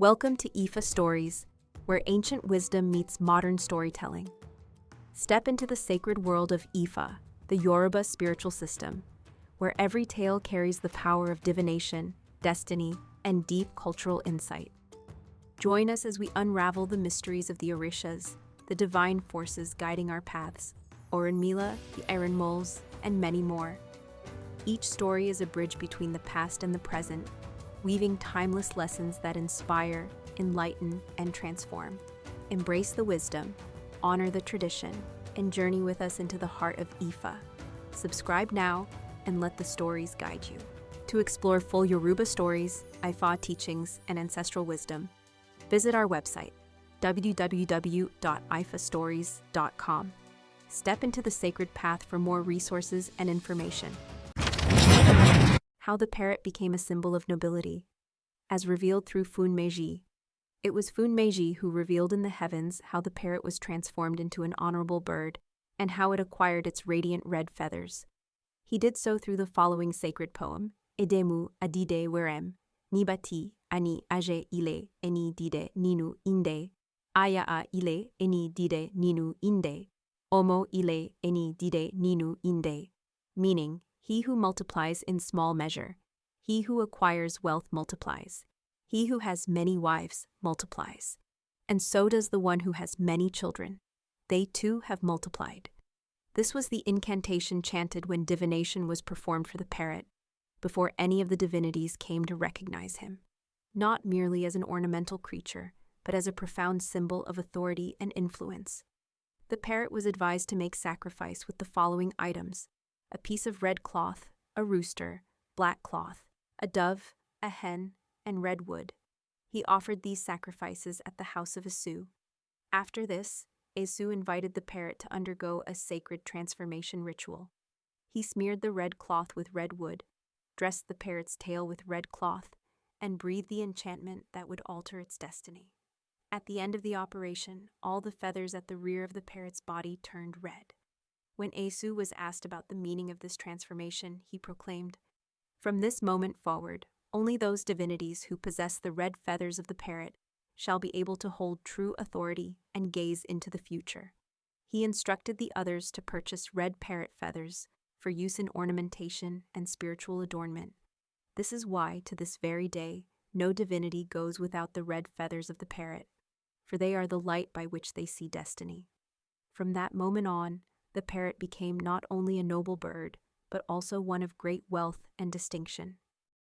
Welcome to IFAStories, where ancient wisdom meets modern storytelling. Step into the sacred world of Ifa, the Yoruba spiritual system, where every tale carries the power of divination, destiny, and deep cultural insight. Join us as we unravel the mysteries of the Orishas, the divine forces guiding our paths, Orunmila, the Iron Moles, and many more. Each story is a bridge between the past and the present, weaving timeless lessons that inspire, enlighten, and transform. Embrace the wisdom, honor the tradition, and journey with us into the heart of Ifa. Subscribe now and let the stories guide you. To explore full Yoruba stories, Ifa teachings, and ancestral wisdom, visit our website, www.ifastories.com. Step into the sacred path for more resources and information. How the parrot became a symbol of nobility. As revealed through Òfún Méjì, it was Òfún Méjì who revealed in the heavens how the parrot was transformed into an honorable bird and how it acquired its radiant red feathers. He did so through the following sacred poem: Edemu adide werem, nibati ani aje ile eni dide ninu inde, aya a ile eni dide ninu inde, omo ile eni dide ninu inde, meaning, he who multiplies in small measure, he who acquires wealth multiplies, he who has many wives multiplies, and so does the one who has many children. They too have multiplied. This was the incantation chanted when divination was performed for the parrot, before any of the divinities came to recognize him, not merely as an ornamental creature, but as a profound symbol of authority and influence. The parrot was advised to make sacrifice with the following items: a piece of red cloth, a rooster, black cloth, a dove, a hen, and red wood. He offered these sacrifices at the house of Esu. After this, Esu invited the parrot to undergo a sacred transformation ritual. He smeared the red cloth with red wood, dressed the parrot's tail with red cloth, and breathed the enchantment that would alter its destiny. At the end of the operation, all the feathers at the rear of the parrot's body turned red. When Esu was asked about the meaning of this transformation, he proclaimed, "From this moment forward, only those divinities who possess the red feathers of the parrot shall be able to hold true authority and gaze into the future." He instructed the others to purchase red parrot feathers for use in ornamentation and spiritual adornment. This is why, to this very day, no divinity goes without the red feathers of the parrot, for they are the light by which they see destiny. From that moment on, the parrot became not only a noble bird, but also one of great wealth and distinction.